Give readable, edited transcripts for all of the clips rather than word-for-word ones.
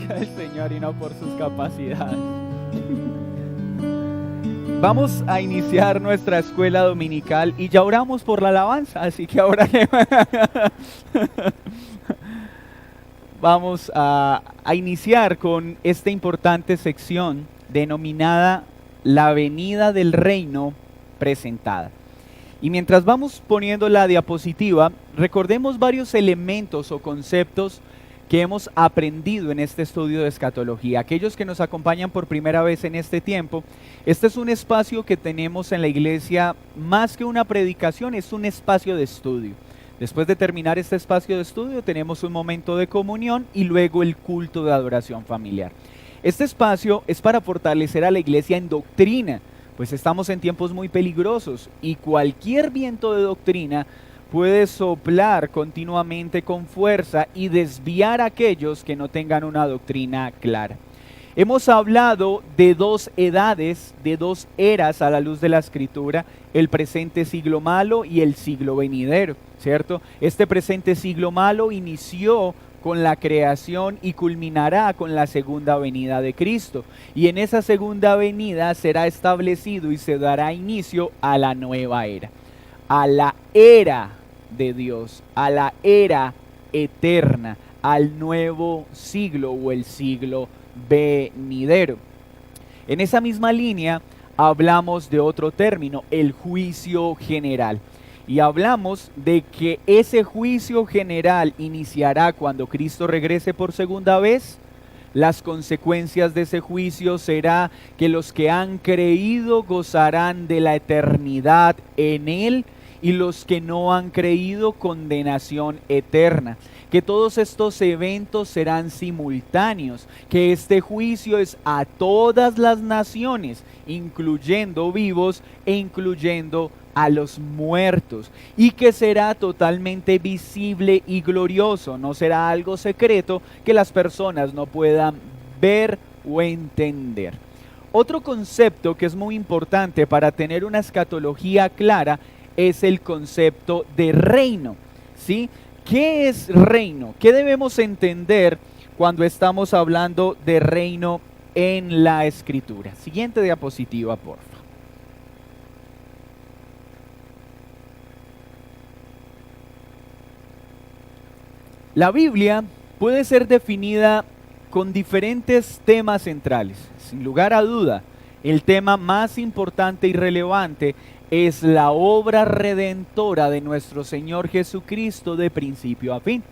gracia del Señor y no por sus capacidades. Vamos a iniciar nuestra escuela dominical y ya oramos por la alabanza, así que ahora vamos a iniciar con esta importante sección denominada La venida del reino presentada. Y mientras vamos poniendo la diapositiva, recordemos varios elementos o conceptos que hemos aprendido en este estudio de escatología. Aquellos que nos acompañan por primera vez en este tiempo, este es un espacio que tenemos en la iglesia, más que una predicación, es un espacio de estudio. Después de terminar este espacio de estudio, tenemos un momento de comunión y luego el culto de adoración familiar. Este espacio es para fortalecer a la iglesia en doctrina, pues estamos en tiempos muy peligrosos y cualquier viento de doctrina puede soplar continuamente con fuerza y desviar a aquellos que no tengan una doctrina clara. Hemos hablado de dos edades, de dos eras a la luz de la Escritura, el presente siglo malo y el siglo venidero, ¿cierto? Este presente siglo malo inició con la creación y culminará con la segunda venida de Cristo. Y en esa segunda venida será establecido y se dará inicio a la nueva era, a la era de Dios, a la era eterna, al nuevo siglo o el siglo venidero. En esa misma línea hablamos de otro término, el juicio general. Y hablamos de que ese juicio general iniciará cuando Cristo regrese por segunda vez. Las consecuencias de ese juicio será que los que han creído gozarán de la eternidad en Él y los que no han creído condenación eterna. Que todos estos eventos serán simultáneos, que este juicio es a todas las naciones, incluyendo vivos e incluyendo a los muertos, y que será totalmente visible y glorioso, no será algo secreto que las personas no puedan ver o entender. Otro concepto que es muy importante para tener una escatología clara es el concepto de reino, ¿sí? ¿Qué es reino? ¿Qué debemos entender cuando estamos hablando de reino en la Escritura? Siguiente diapositiva, por favor. La Biblia puede ser definida con diferentes temas centrales. Sin lugar a duda, el tema más importante y relevante es la obra redentora de nuestro Señor Jesucristo de principio a fin.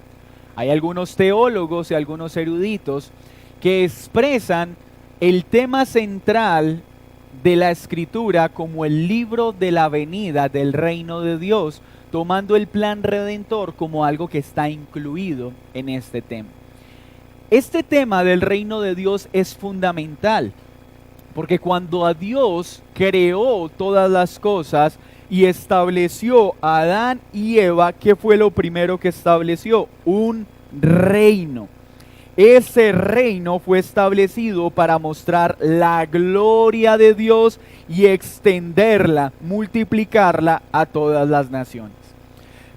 Hay algunos teólogos y algunos eruditos que expresan el tema central de la Escritura como el libro de la venida del reino de Dios, tomando el plan redentor como algo que está incluido en este tema. Este tema del reino de Dios es fundamental, porque cuando a Dios creó todas las cosas y estableció a Adán y Eva, ¿qué fue lo primero que estableció? Un reino. Ese reino fue establecido para mostrar la gloria de Dios y extenderla, multiplicarla a todas las naciones.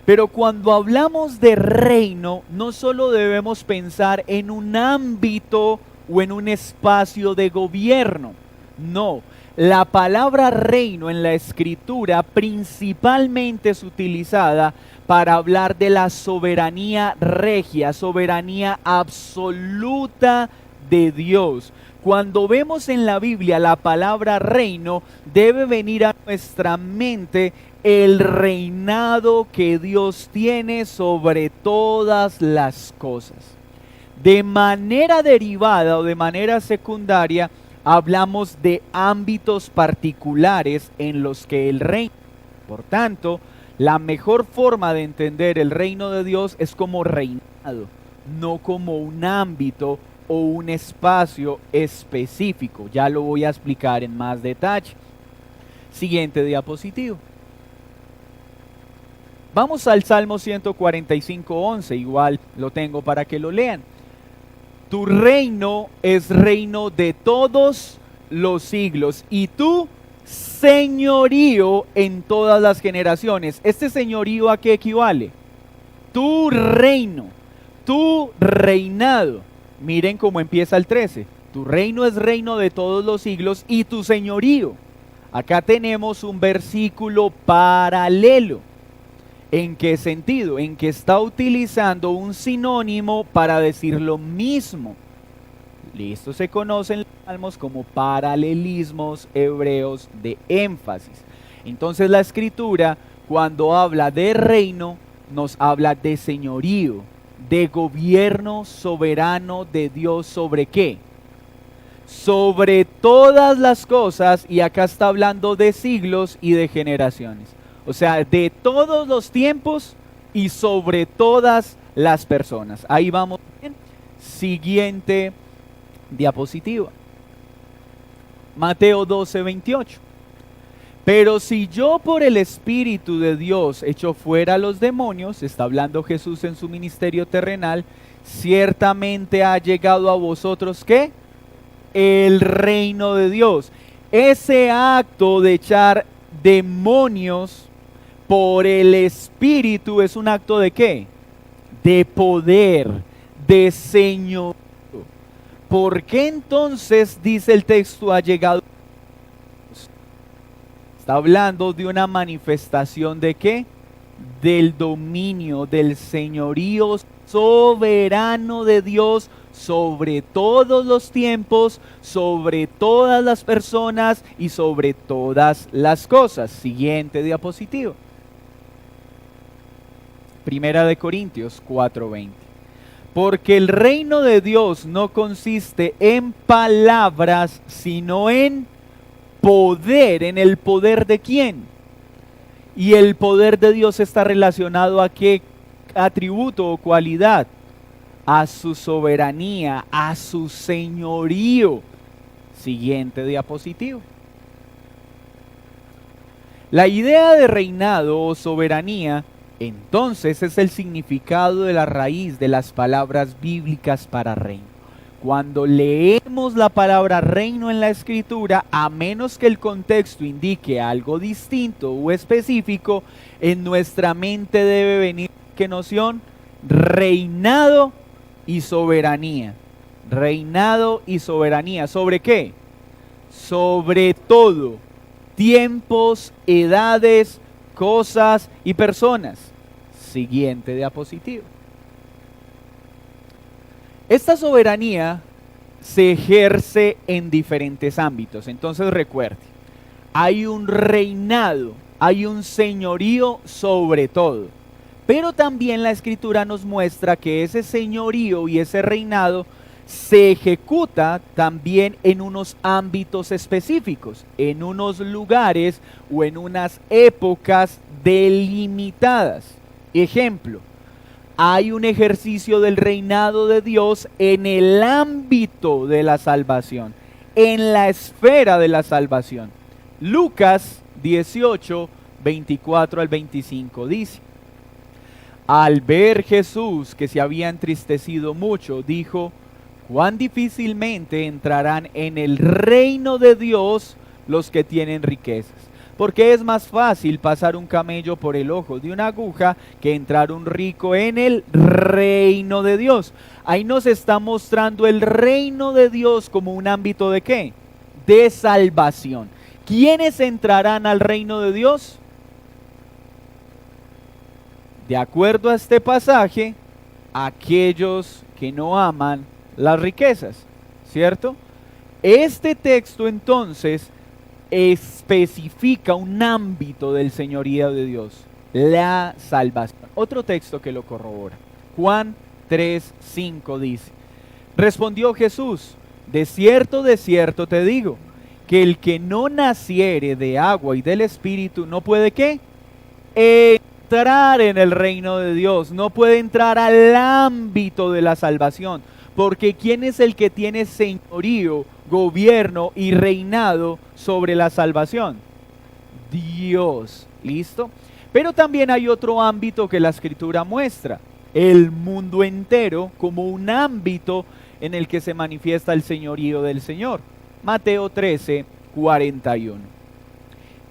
Pero cuando hablamos de reino, no solo debemos pensar en un ámbito o en un espacio de gobierno. No, la palabra reino en la Escritura principalmente es utilizada para hablar de la soberanía regia, soberanía absoluta de Dios. Cuando vemos en la Biblia la palabra reino, debe venir a nuestra mente el reinado que Dios tiene sobre todas las cosas. De manera derivada o de manera secundaria, hablamos de ámbitos particulares en los que Él reina. Por tanto, la mejor forma de entender el reino de Dios es como reinado, no como un ámbito o un espacio específico. Ya lo voy a explicar en más detalle. Siguiente diapositiva. Vamos al Salmo 145:11, igual lo tengo para que lo lean. Tu reino es reino de todos los siglos y tu señorío en todas las generaciones. ¿Este señorío a qué equivale? Tu reino, tu reinado. Miren cómo empieza el 13. Tu reino es reino de todos los siglos y tu señorío. Acá tenemos un versículo paralelo. ¿En qué sentido? En que está utilizando un sinónimo para decir lo mismo. Listo, se conocen los salmos como paralelismos hebreos de énfasis. Entonces la escritura, cuando habla de reino, nos habla de señorío, de gobierno soberano de Dios. ¿Sobre qué? Sobre todas las cosas, y acá está hablando de siglos y de generaciones. O sea, de todos los tiempos y sobre todas las personas. Ahí vamos bien. Siguiente diapositiva. Mateo 12:28. Pero si yo por el Espíritu de Dios echo fuera a los demonios, está hablando Jesús en su ministerio terrenal, ciertamente ha llegado a vosotros, ¿qué? El reino de Dios. Ese acto de echar demonios por el Espíritu es un acto de ¿qué? De poder, de señorío. ¿Por qué entonces dice el texto ha llegado? Está hablando de una manifestación de ¿qué? Del dominio, del señorío soberano de Dios sobre todos los tiempos, sobre todas las personas y sobre todas las cosas. Siguiente diapositiva. Primera de Corintios 4:20. Porque el reino de Dios no consiste en palabras, sino en poder. ¿En el poder de quién? Y el poder de Dios está relacionado a qué atributo o cualidad. A su soberanía, a su señorío. Siguiente diapositiva. La idea de reinado o soberanía, entonces, es el significado de la raíz de las palabras bíblicas para reino. Cuando leemos la palabra reino en la escritura, a menos que el contexto indique algo distinto o específico, en nuestra mente debe venir, ¿qué noción? Reinado y soberanía. Reinado y soberanía. ¿Sobre qué? Sobre todo. Tiempos, edades, cosas y personas. Siguiente diapositiva. Esta soberanía se ejerce en diferentes ámbitos. Entonces recuerde, hay un reinado, hay un señorío sobre todo. Pero también la escritura nos muestra que ese señorío y ese reinado se ejecuta también en unos ámbitos específicos, en unos lugares o en unas épocas delimitadas. Ejemplo, hay un ejercicio del reinado de Dios en el ámbito de la salvación, en la esfera de la salvación. Lucas 18, 24 al 25 dice: al ver Jesús que se había entristecido mucho, dijo: cuán difícilmente entrarán en el reino de Dios los que tienen riquezas. Porque es más fácil pasar un camello por el ojo de una aguja que entrar un rico en el reino de Dios. Ahí nos está mostrando el reino de Dios como un ámbito de ¿qué? De salvación. ¿Quiénes entrarán al reino de Dios? De acuerdo a este pasaje, aquellos que no aman las riquezas, ¿cierto? Este texto entonces especifica un ámbito del señorío de Dios, la salvación. Otro texto que lo corrobora, Juan 3:5 dice: respondió Jesús: de cierto te digo, que el que no naciere de agua y del Espíritu no puede ¿qué? Entrar en el reino de Dios, no puede entrar al ámbito de la salvación. Porque ¿quién es el que tiene señorío, gobierno y reinado sobre la salvación? Dios. ¿Listo? Pero también hay otro ámbito que la escritura muestra: el mundo entero como un ámbito en el que se manifiesta el señorío del Señor. Mateo 13, 41.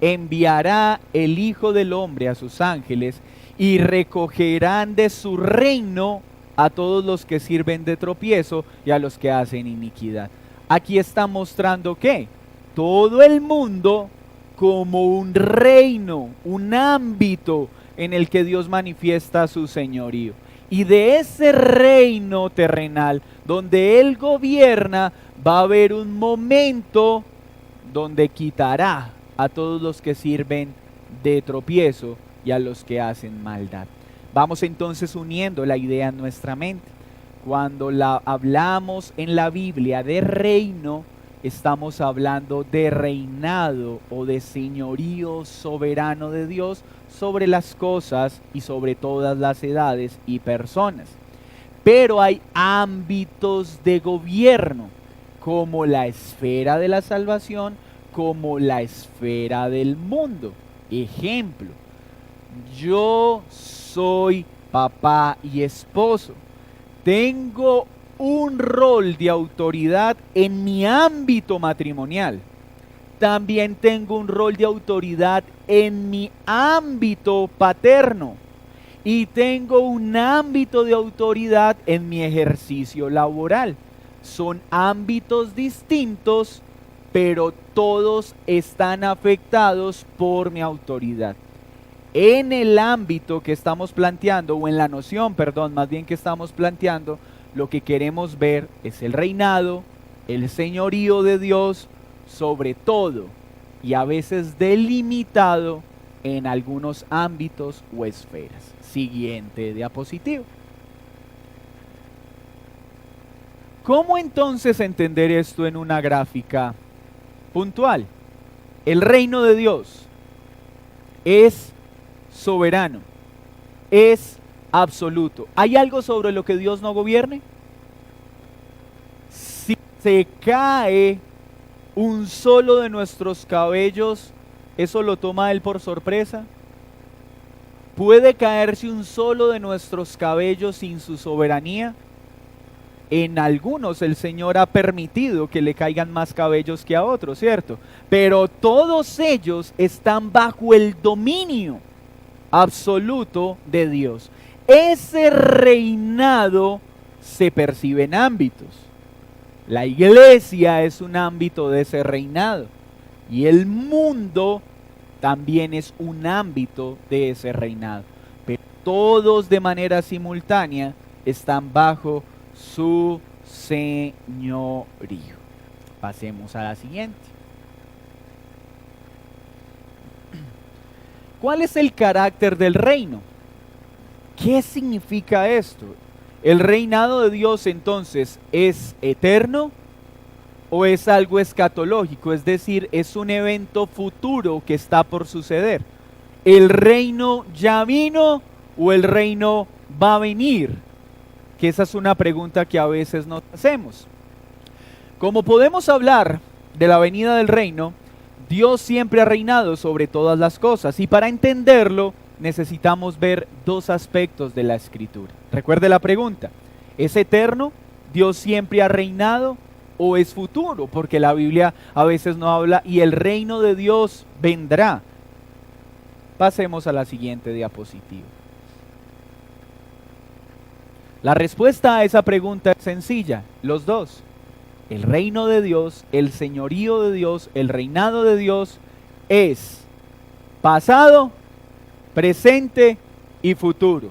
Enviará el Hijo del Hombre a sus ángeles y recogerán de su reino a todos los que sirven de tropiezo y a los que hacen iniquidad. Aquí está mostrando que todo el mundo como un reino, un ámbito en el que Dios manifiesta su señorío. Y de ese reino terrenal donde Él gobierna, va a haber un momento donde quitará a todos los que sirven de tropiezo y a los que hacen maldad. Vamos entonces uniendo la idea en nuestra mente. Cuando hablamos en la Biblia de reino, estamos hablando de reinado o de señorío soberano de Dios sobre las cosas y sobre todas las edades y personas. Pero hay ámbitos de gobierno, como la esfera de la salvación, como la esfera del mundo. Ejemplo, yo soy papá y esposo. Tengo un rol de autoridad en mi ámbito matrimonial. También tengo un rol de autoridad en mi ámbito paterno. Y tengo un ámbito de autoridad en mi ejercicio laboral. Son ámbitos distintos, pero todos están afectados por mi autoridad. En el ámbito que estamos planteando, o en la noción, perdón, más bien que estamos planteando, lo que queremos ver es el reinado, el señorío de Dios sobre todo, y a veces delimitado en algunos ámbitos o esferas. Siguiente diapositiva. ¿Cómo entonces entender esto en una gráfica puntual? El reino de Dios es soberano, es absoluto. ¿Hay algo sobre lo que Dios no gobierne? Si se cae un solo de nuestros cabellos, ¿eso lo toma Él por sorpresa? ¿Puede caerse un solo de nuestros cabellos sin su soberanía? En algunos el Señor ha permitido que le caigan más cabellos que a otros, ¿cierto? Pero todos ellos están bajo el dominio absoluto de Dios. Ese reinado se percibe en ámbitos. La iglesia es un ámbito de ese reinado. Y el mundo también es un ámbito de ese reinado. Pero todos de manera simultánea están bajo su señorío. Pasemos a la siguiente. ¿Cuál es el carácter del reino? ¿Qué significa esto? ¿El reinado de Dios entonces es eterno o es algo escatológico? Es decir, es un evento futuro que está por suceder. ¿El reino ya vino o el reino va a venir? Que esa es una pregunta que a veces nos hacemos. Como podemos hablar de la venida del reino, Dios siempre ha reinado sobre todas las cosas, y para entenderlo necesitamos ver dos aspectos de la Escritura. Recuerde la pregunta, ¿es eterno? ¿Dios siempre ha reinado? ¿O es futuro? Porque la Biblia a veces no habla y el reino de Dios vendrá. Pasemos a la siguiente diapositiva. La respuesta a esa pregunta es sencilla, los dos. El reino de Dios, el señorío de Dios, el reinado de Dios es pasado, presente y futuro.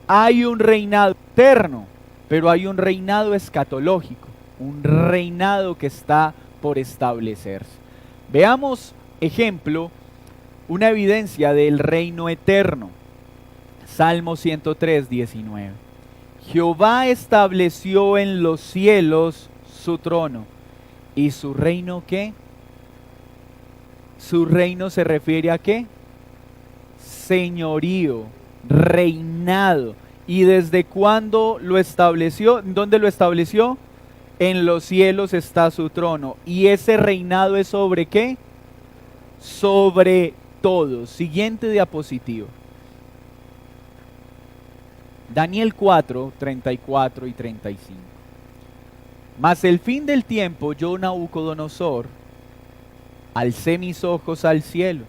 Hay un reinado eterno, pero hay un reinado escatológico, un reinado que está por establecerse. Veamos, ejemplo, una evidencia del reino eterno. Salmo 103, 19. Jehová estableció en los cielos su trono. ¿Y su reino qué? Su reino se refiere a qué? Señorío, reinado. ¿Y desde cuándo lo estableció? ¿Dónde lo estableció? En los cielos está su trono. ¿Y ese reinado es sobre qué? Sobre todo. Siguiente diapositiva. Daniel 4, 34 y 35. Mas el fin del tiempo, yo, Nabucodonosor, alcé mis ojos al cielo,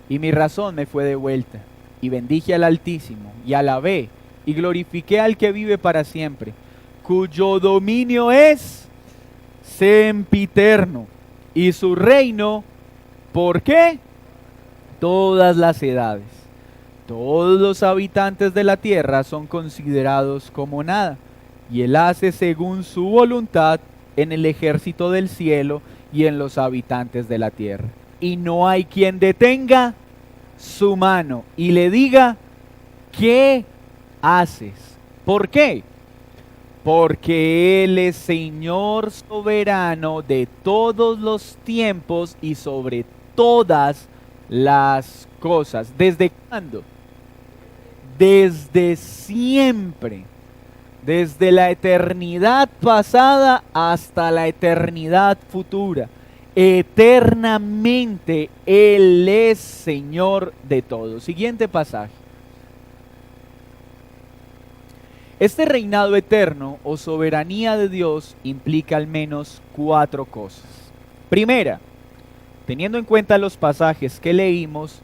y mi razón me fue devuelta, y bendije al Altísimo, y alabé y glorifiqué al que vive para siempre, cuyo dominio es sempiterno, y su reino, ¿por qué? Todas las edades. Todos los habitantes de la tierra son considerados como nada, y él hace según su voluntad en el ejército del cielo y en los habitantes de la tierra. Y no hay quien detenga su mano y le diga, ¿qué haces? ¿Por qué? Porque Él es Señor soberano de todos los tiempos y sobre todas las cosas. ¿Desde cuándo? Desde siempre. Desde la eternidad pasada hasta la eternidad futura. Eternamente Él es Señor de todo. Siguiente pasaje. Este reinado eterno o soberanía de Dios implica al menos 4 cosas. Primera, teniendo en cuenta los pasajes que leímos,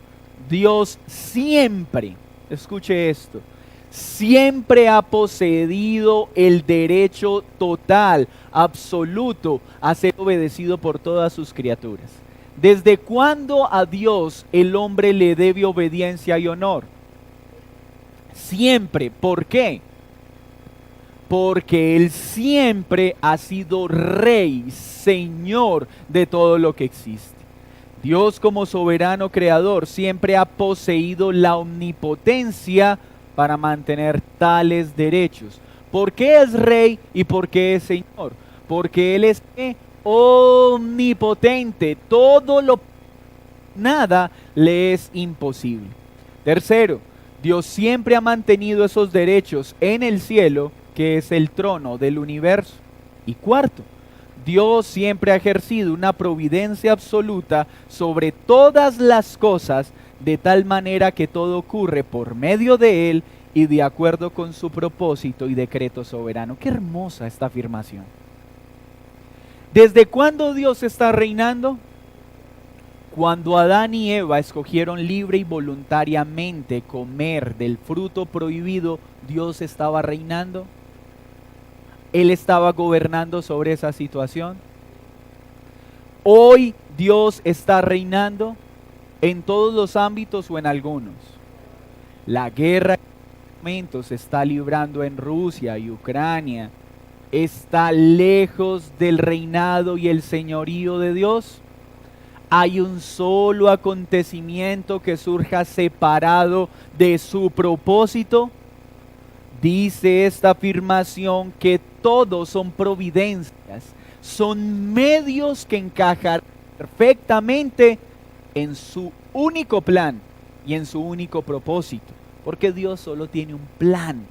Dios siempre, escuche esto, siempre ha poseído el derecho total, absoluto, a ser obedecido por todas sus criaturas. ¿Desde cuándo a Dios el hombre le debe obediencia y honor? Siempre. ¿Por qué? Porque Él siempre ha sido Rey, Señor de todo lo que existe. Dios como soberano creador siempre ha poseído la omnipotencia para mantener tales derechos. ¿Por qué es Rey y por qué es Señor? Porque Él es omnipotente, nada le es imposible. Tercero, Dios siempre ha mantenido esos derechos en el cielo, que es el trono del universo. Y cuarto, Dios siempre ha ejercido una providencia absoluta sobre todas las cosas, de tal manera que todo ocurre por medio de Él y de acuerdo con su propósito y decreto soberano. Qué hermosa esta afirmación. ¿Desde cuándo Dios está reinando? Cuando Adán y Eva escogieron libre y voluntariamente comer del fruto prohibido, Dios estaba reinando. Él estaba gobernando sobre esa situación. Hoy Dios está reinando en todos los ámbitos o en algunos. La guerra en estos momentos se está librando en Rusia y Ucrania. ¿Está lejos del reinado y el señorío de Dios? ¿Hay un solo acontecimiento que surja separado de su propósito? Dice esta afirmación que todos son providencias, son medios que encajan perfectamente en su único plan y en su único propósito, porque Dios solo tiene un plan,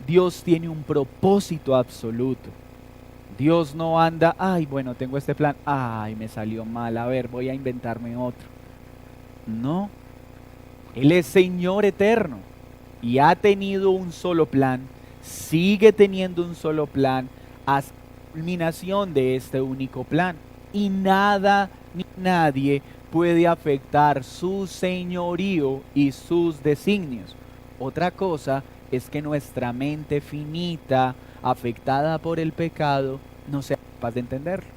Dios tiene un propósito absoluto. Dios no anda, ay, bueno, tengo este plan, ay, me salió mal, a ver, voy a inventarme otro. No, Él es Señor eterno y ha tenido un solo plan, sigue teniendo un solo plan hasta la culminación de este único plan. Y nada ni nadie puede afectar su señorío y sus designios. Otra cosa es que nuestra mente finita, afectada por el pecado, no sea capaz de entenderlo.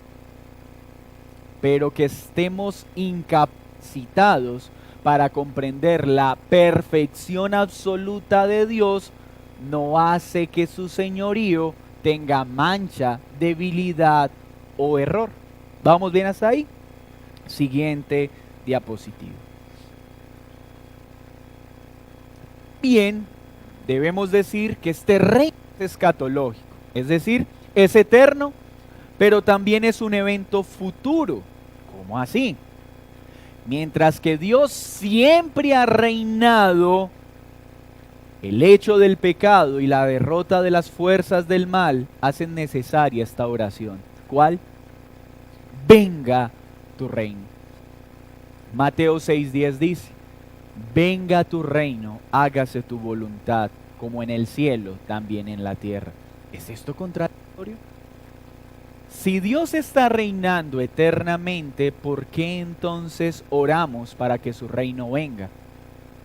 Pero que estemos incapacitados para comprender la perfección absoluta de Dios no hace que su señorío tenga mancha, debilidad o error. ¿Vamos bien hasta ahí? Siguiente diapositiva. Bien, debemos decir que este reino es escatológico, es decir, es eterno, pero también es un evento futuro. ¿Cómo así? Mientras que Dios siempre ha reinado, el hecho del pecado y la derrota de las fuerzas del mal hacen necesaria esta oración. ¿Cuál? Venga tu reino. Mateo 6:10 dice, venga tu reino, hágase tu voluntad, como en el cielo, también en la tierra. ¿Es esto contradictorio? Si Dios está reinando eternamente, ¿por qué entonces oramos para que su reino venga?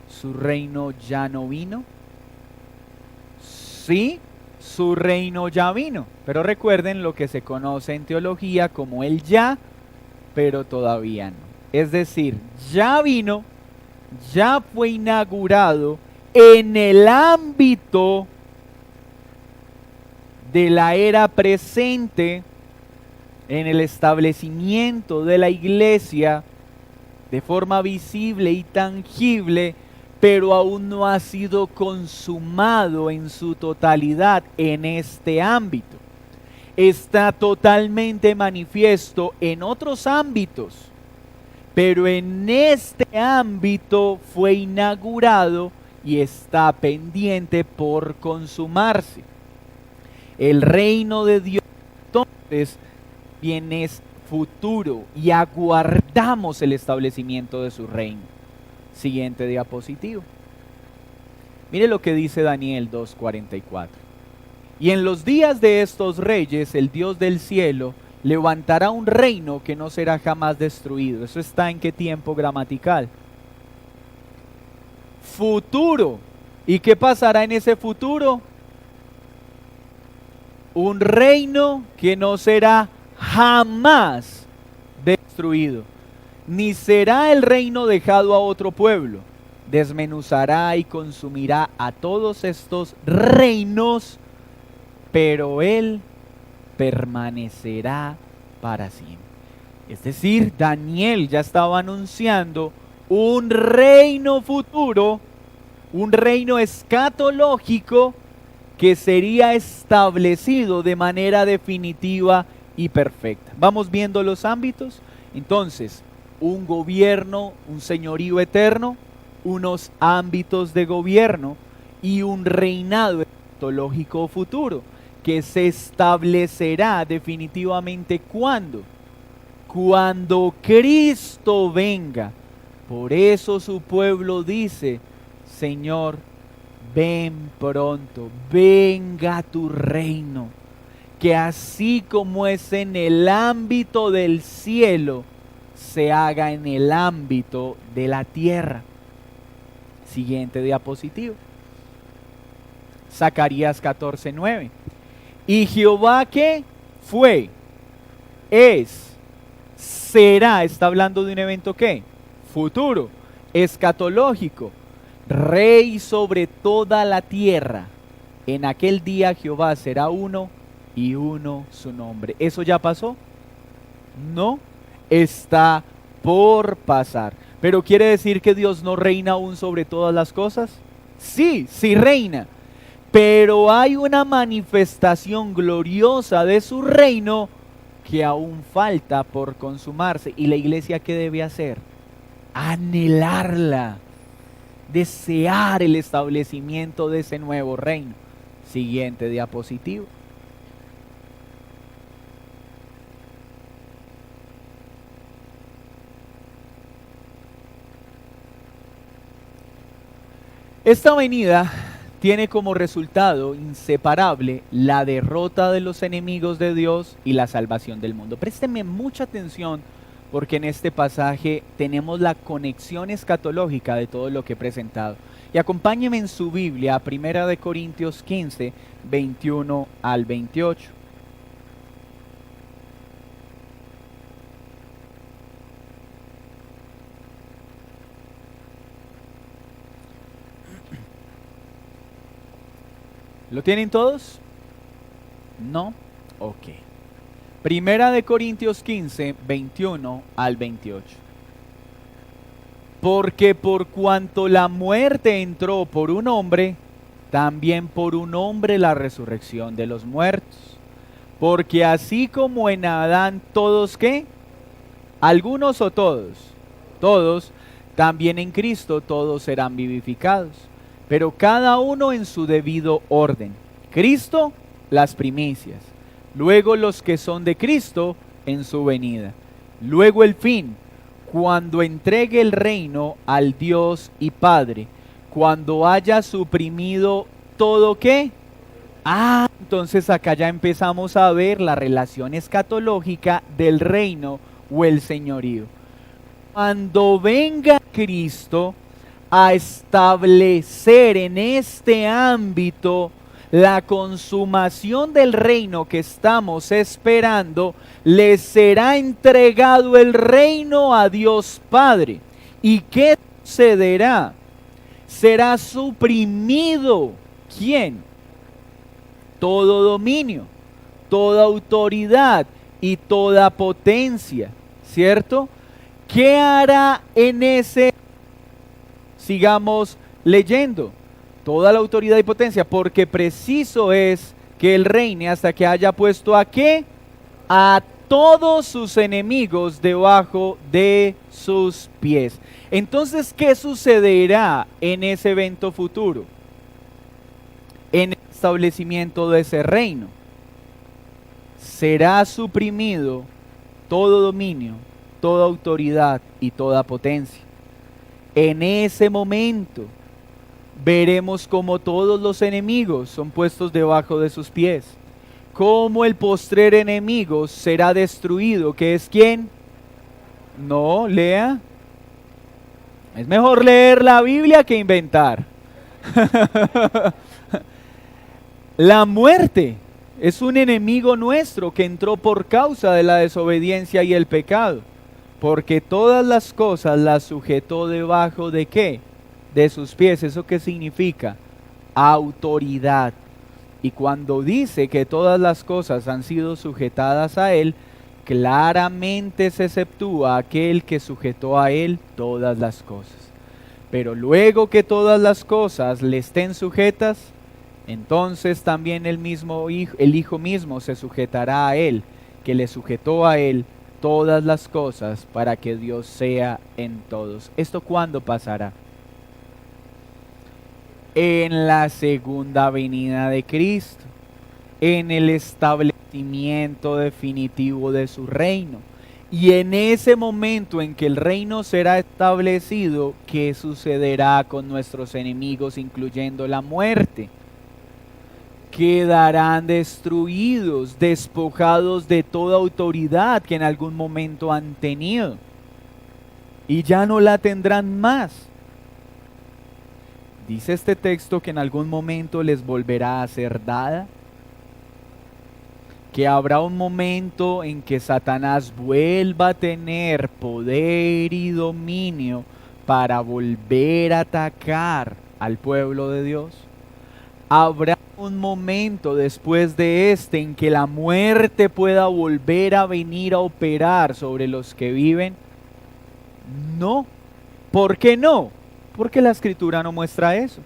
¿Su reino ya no vino? Sí, su reino ya vino. Pero recuerden lo que se conoce en teología como el ya, pero todavía no. Es decir, ya vino, ya fue inaugurado en el ámbito de la era presente, en el establecimiento de la iglesia de forma visible y tangible, pero aún no ha sido consumado en su totalidad en este ámbito. Está totalmente manifiesto en otros ámbitos, pero en este ámbito fue inaugurado y está pendiente por consumarse. El reino de Dios entonces bien es futuro y aguardamos el establecimiento de su reino. Siguiente diapositivo. Mire lo que dice Daniel 2:44. Y en los días de estos reyes, el Dios del cielo levantará un reino que no será jamás destruido. ¿Eso está en qué tiempo gramatical? Futuro. ¿Y qué pasará en ese futuro? Un reino que no será jamás destruido, ni será el reino dejado a otro pueblo. Desmenuzará y consumirá a todos estos reinos, pero él permanecerá para siempre. Es decir, Daniel ya estaba anunciando un reino futuro, un reino escatológico que sería establecido de manera definitiva y perfecta. Vamos viendo los ámbitos. Entonces, un gobierno, un señorío eterno, unos ámbitos de gobierno y un reinado escatológico futuro que se establecerá definitivamente ¿cuándo? Cuando Cristo venga. Por eso su pueblo dice: Señor, ven pronto, venga tu reino, que así como es en el ámbito del cielo, se haga en el ámbito de la tierra. Siguiente diapositiva. Zacarías 14:9. Y Jehová, ¿qué? Fue, es, será. Está hablando de un evento ¿qué? Futuro, escatológico. Rey sobre toda la tierra. En aquel día Jehová será uno y uno su nombre. ¿Eso ya pasó? No, está por pasar. ¿Pero quiere decir que Dios no reina aún sobre todas las cosas? Sí, sí reina. Pero hay una manifestación gloriosa de su reino que aún falta por consumarse. ¿Y la iglesia qué debe hacer? Anhelarla, desear el establecimiento de ese nuevo reino. Siguiente diapositiva. Esta venida tiene como resultado inseparable la derrota de los enemigos de Dios y la salvación del mundo. Présteme mucha atención porque en este pasaje tenemos la conexión escatológica de todo lo que he presentado. Y acompáñeme en su Biblia a 1 Corintios 15, 21 al 28. ¿Lo tienen todos? ¿No? Ok. 1 Corintios 15, 21 al 28. Porque por cuanto la muerte entró por un hombre, también por un hombre la resurrección de los muertos. Porque así como en Adán todos, ¿qué? ¿Algunos o todos? Todos, también en Cristo todos serán vivificados, pero cada uno en su debido orden. Cristo, las primicias, luego los que son de Cristo en su venida, luego el fin, cuando entregue el reino al Dios y Padre, cuando haya suprimido todo ¿qué? Entonces acá ya empezamos a ver la relación escatológica del reino o el señorío. Cuando venga Cristo a establecer en este ámbito la consumación del reino que estamos esperando, les será entregado el reino a Dios Padre. ¿Y qué sucederá? Será suprimido. ¿Quién? Todo dominio, toda autoridad y toda potencia, ¿cierto? ¿Qué hará en ese? Sigamos leyendo. Toda la autoridad y potencia, porque preciso es que él reine hasta que haya puesto ¿a qué? A todos sus enemigos debajo de sus pies. Entonces, ¿qué sucederá en ese evento futuro? En el establecimiento de ese reino, será suprimido todo dominio, toda autoridad y toda potencia. En ese momento veremos cómo todos los enemigos son puestos debajo de sus pies. Cómo el postrer enemigo será destruido, que es ¿quién? No, lea. Es mejor leer la Biblia que inventar. La muerte es un enemigo nuestro que entró por causa de la desobediencia y el pecado. Porque todas las cosas las sujetó debajo de ¿qué? De sus pies. ¿Eso qué significa? Autoridad. Y cuando dice que todas las cosas han sido sujetadas a él, claramente se exceptúa aquel que sujetó a él todas las cosas. Pero luego que todas las cosas le estén sujetas, entonces también el Hijo mismo se sujetará a él, que le sujetó a él todas las cosas para que Dios sea en todos. ¿Esto cuándo pasará? En la segunda venida de Cristo, en el establecimiento definitivo de su reino. Y en ese momento en que el reino será establecido, ¿qué sucederá con nuestros enemigos, incluyendo la muerte? Quedarán destruidos, despojados de toda autoridad que en algún momento han tenido, y ya no la tendrán más. Dice este texto que en algún momento les volverá a ser dada, que habrá un momento en que Satanás vuelva a tener poder y dominio para volver a atacar al pueblo de Dios. Habrá un momento después de este en que la muerte pueda volver a venir a operar sobre los que viven. No. ¿Por qué no? Porque la Escritura no muestra eso.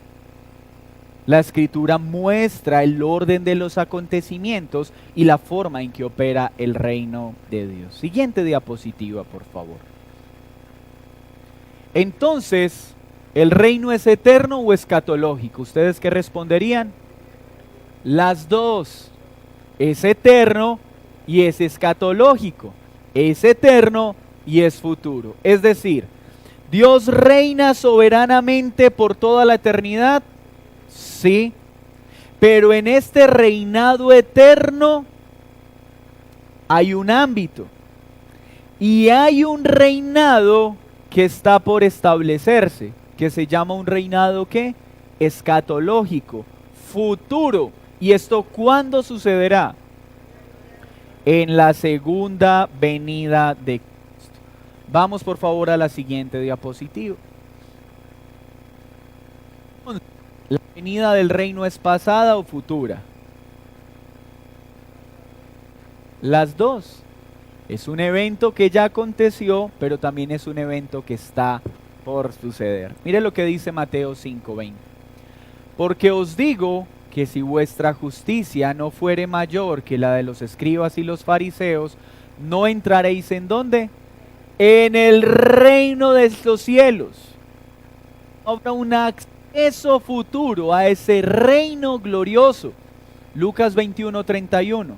La Escritura muestra el orden de los acontecimientos y la forma en que opera el reino de Dios. Siguiente diapositiva, por favor. Entonces, ¿el reino es eterno o escatológico? ¿Ustedes qué responderían? Las dos. Es eterno y es escatológico. Es eterno y es futuro. Es decir, ¿Dios reina soberanamente por toda la eternidad? Sí. Pero en este reinado eterno hay un ámbito. Y hay un reinado que está por establecerse, que se llama un reinado ¿qué? Escatológico, futuro. ¿Y esto cuándo sucederá? En la segunda venida de Cristo. Vamos por favor a la siguiente diapositiva. ¿La venida del reino es pasada o futura? Las dos. Es un evento que ya aconteció, pero también es un evento que está por suceder. Mire lo que dice Mateo 5:20. Porque os digo que si vuestra justicia no fuere mayor que la de los escribas y los fariseos, no entraréis ¿en dónde? En el reino de los cielos. Habrá un acceso futuro a ese reino glorioso. Lucas 21:31.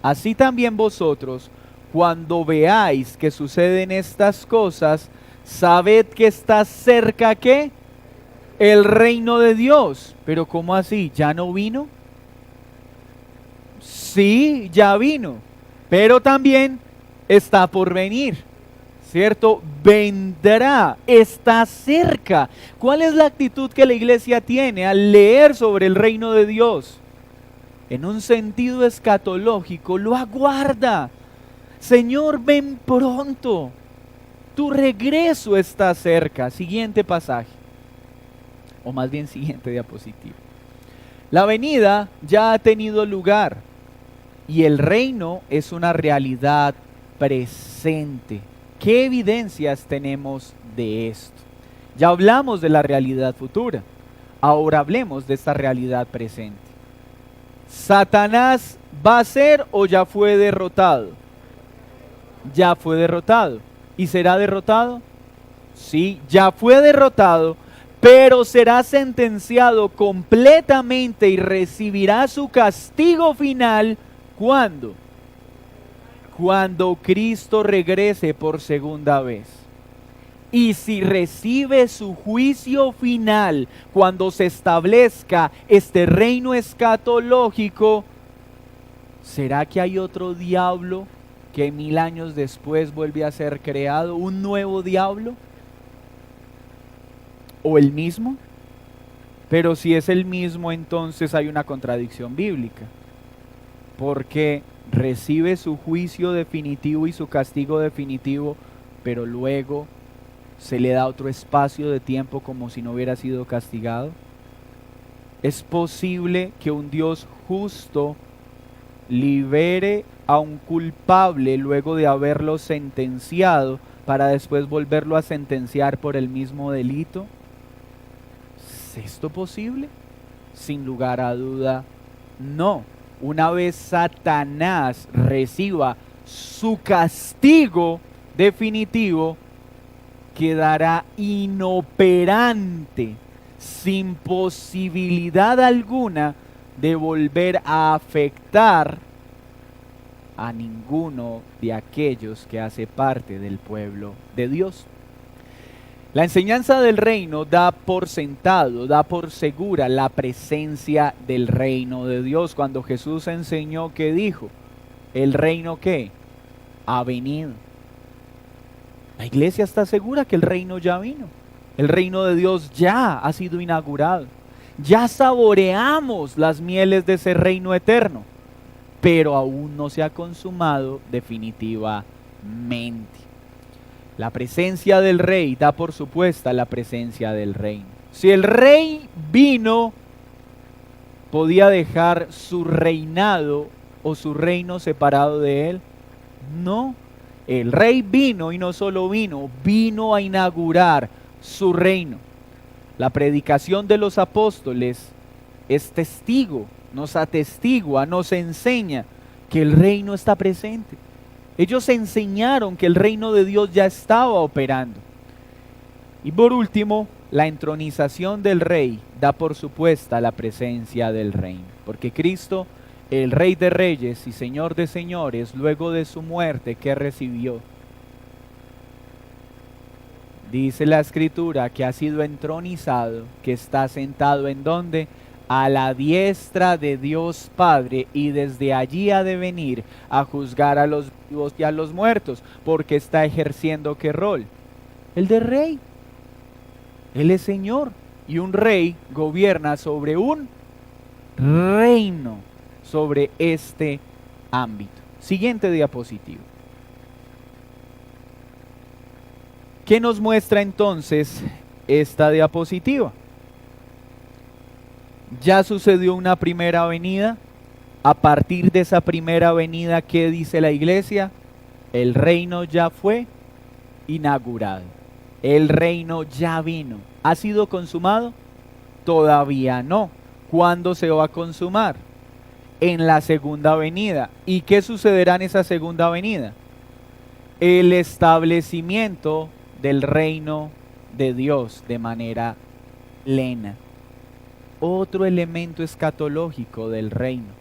Así también vosotros, cuando veáis que suceden estas cosas, sabed que está cerca ¿qué? El reino de Dios. Pero ¿cómo así? ¿Ya no vino? Sí, ya vino, pero también está por venir, ¿cierto? Vendrá, está cerca. ¿Cuál es la actitud que la iglesia tiene al leer sobre el reino de Dios? en un sentido escatológico, lo aguarda. Señor, ven pronto. Tu regreso está cerca. Siguiente pasaje. O más bien siguiente diapositiva. La venida ya ha tenido lugar y el reino es una realidad presente. ¿Qué evidencias tenemos de esto? Ya hablamos de la realidad futura. Ahora hablemos de esta realidad presente. ¿Satanás va a ser o ya fue derrotado? Ya fue derrotado. ¿Y será derrotado? Sí, ya fue derrotado, pero será sentenciado completamente y recibirá su castigo final. ¿Cuándo? Cuando Cristo regrese por segunda vez. Y si recibe su juicio final, cuando se establezca este reino escatológico, ¿será que hay otro diablo que 1000 años después vuelve a ser creado? ¿Un nuevo diablo? ¿O el mismo? Pero si es el mismo, entonces hay una contradicción bíblica. Porque recibe su juicio definitivo y su castigo definitivo, pero luego se le da otro espacio de tiempo como si no hubiera sido castigado. ¿Es posible que un Dios justo libere a un culpable luego de haberlo sentenciado para después volverlo a sentenciar por el mismo delito? ¿Es esto posible? Sin lugar a duda, no. Una vez Satanás reciba su castigo definitivo, quedará inoperante, sin posibilidad alguna de volver a afectar a ninguno de aquellos que hace parte del pueblo de Dios. La enseñanza del reino da por sentado, da por segura la presencia del reino de Dios. Cuando Jesús enseñó, ¿qué dijo? ¿El reino qué? Ha venido. La iglesia está segura que el reino ya vino. El reino de Dios ya ha sido inaugurado. Ya saboreamos las mieles de ese reino eterno, pero aún no se ha consumado definitivamente. La presencia del rey da por supuesta la presencia del reino. Si el rey vino, ¿podía dejar su reinado o su reino separado de él? No. El rey vino y no solo vino, vino a inaugurar su reino. La predicación de los apóstoles es testigo, nos atestigua, nos enseña que el reino está presente. Ellos enseñaron que el reino de Dios ya estaba operando. Y por último, la entronización del rey da por supuesta la presencia del reino. Porque Cristo, el Rey de Reyes y Señor de Señores, luego de su muerte, ¿qué recibió? Dice la Escritura que ha sido entronizado, que está sentado ¿en dónde? A la diestra de Dios Padre, y desde allí ha de venir a juzgar a los vivos y a los muertos, porque está ejerciendo ¿qué rol? El de rey. Él es Señor, y un rey gobierna sobre un reino, sobre este ámbito. Siguiente diapositiva. ¿Qué nos muestra entonces esta diapositiva? Ya sucedió una primera venida. A partir de esa primera venida, ¿qué dice la iglesia? El reino ya fue inaugurado. El reino ya vino. ¿Ha sido consumado? Todavía no. ¿Cuándo se va a consumar? En la segunda venida. ¿Y qué sucederá en esa segunda venida? El establecimiento del reino de Dios de manera plena. Otro elemento escatológico del reino.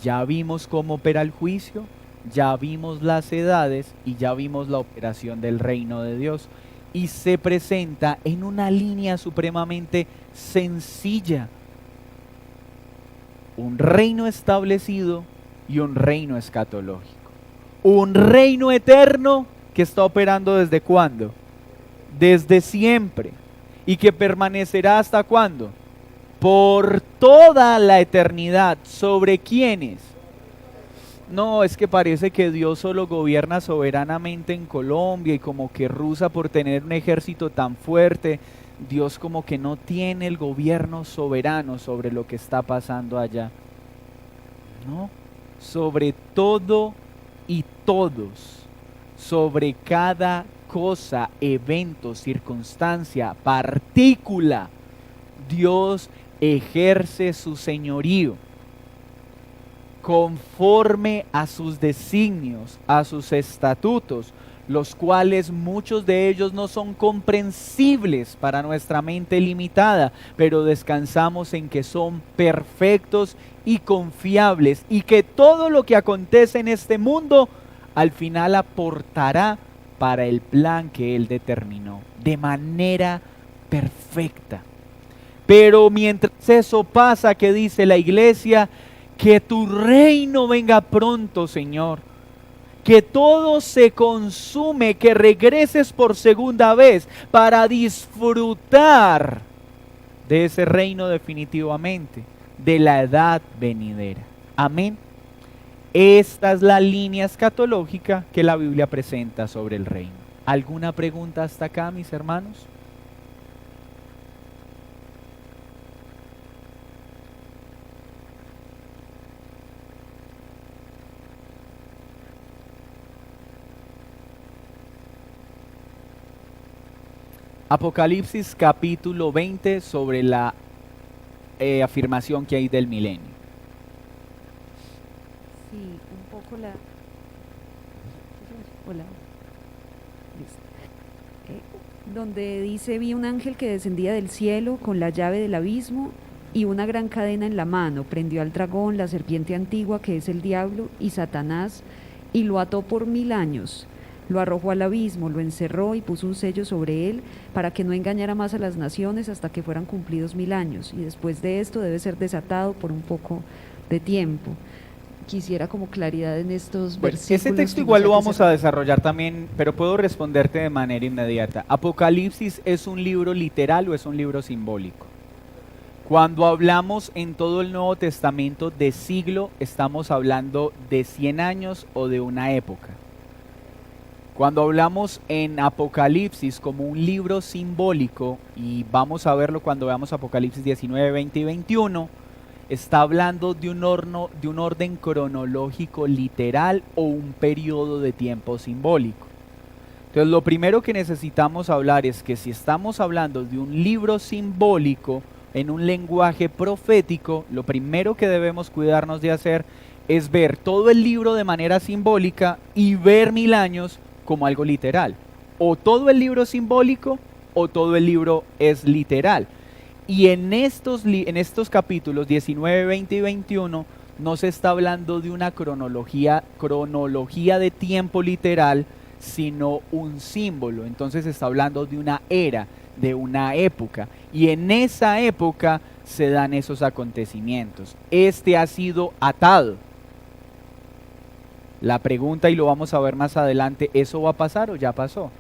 Ya vimos cómo opera el juicio, ya vimos las edades y ya vimos la operación del reino de Dios. Y se presenta en una línea supremamente sencilla. Un reino establecido y un reino escatológico. Un reino eterno que está operando ¿desde cuándo? Desde siempre. ¿Y que permanecerá hasta cuándo? por toda la eternidad. ¿Sobre quiénes? No, es que parece que Dios solo gobierna soberanamente en Colombia y como que rusa por tener un ejército tan fuerte. Dios como que no tiene el gobierno soberano sobre lo que está pasando allá. No, sobre todo y todos, sobre cada cosa, evento, circunstancia, partícula, Dios ejerce su señorío conforme a sus designios, a sus estatutos, los cuales muchos de ellos no son comprensibles para nuestra mente limitada, pero descansamos en que son perfectos y confiables, y que todo lo que acontece en este mundo al final aportará para el plan que Él determinó, de manera perfecta. Pero mientras eso pasa, ¿qué dice la iglesia? Que tu reino venga pronto, Señor. Que todo se consume, que regreses por segunda vez para disfrutar de ese reino definitivamente, de la edad venidera. Amén. Esta es la línea escatológica que la Biblia presenta sobre el reino. ¿Alguna pregunta hasta acá, mis hermanos? Apocalipsis capítulo 20 sobre la afirmación que hay del milenio. Sí, un poco la... Hola. Listo. Donde dice, vi un ángel que descendía del cielo con la llave del abismo y una gran cadena en la mano. Prendió al dragón, la serpiente antigua, que es el diablo y Satanás, y lo ató por 1000 años. Lo arrojó al abismo, lo encerró y puso un sello sobre él para que no engañara más a las naciones hasta que fueran cumplidos 1000 años. Y después de esto debe ser desatado por un poco de tiempo. Quisiera como claridad en estos versículos. Ese texto igual lo vamos a desarrollar también, pero puedo responderte de manera inmediata. ¿Apocalipsis es un libro literal o es un libro simbólico? Cuando hablamos en todo el Nuevo Testamento de siglo, estamos hablando de 100 años o de una época. Cuando hablamos en Apocalipsis como un libro simbólico, y vamos a verlo cuando veamos Apocalipsis 19, 20 y 21, está hablando de un orden cronológico literal o un periodo de tiempo simbólico. Entonces lo primero que necesitamos hablar es que si estamos hablando de un libro simbólico en un lenguaje profético, lo primero que debemos cuidarnos de hacer es ver todo el libro de manera simbólica y ver 1000 años como algo literal. O todo el libro es simbólico o todo el libro es literal. Y en estos capítulos 19, 20 y 21 no se está hablando de una cronología de tiempo literal, sino un símbolo. Entonces se está hablando de una era, de una época. Y en esa época se dan esos acontecimientos. Este ha sido atado. La pregunta, y lo vamos a ver más adelante, ¿eso va a pasar o ya pasó?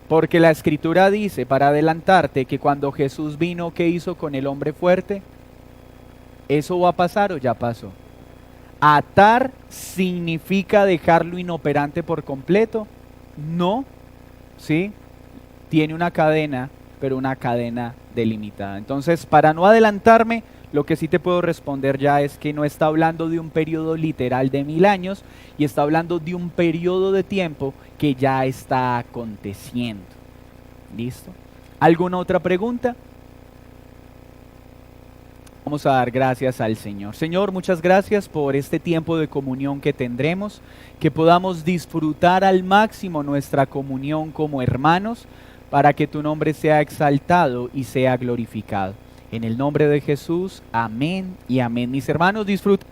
Porque la escritura dice, para adelantarte, que cuando Jesús vino, ¿qué hizo con el hombre fuerte? ¿Eso va a pasar o ya pasó? ¿Atar significa dejarlo inoperante por completo? No, ¿sí? Tiene una cadena, pero una cadena delimitada. Entonces, para no adelantarme, lo que sí te puedo responder ya es que no está hablando de un periodo literal de 1000 años y está hablando de un periodo de tiempo que ya está aconteciendo. ¿Listo? ¿Alguna otra pregunta? Vamos a dar gracias al Señor. Señor, muchas gracias por este tiempo de comunión que tendremos, que podamos disfrutar al máximo nuestra comunión como hermanos, para que tu nombre sea exaltado y sea glorificado. En el nombre de Jesús, amén y amén. Mis hermanos, disfruten.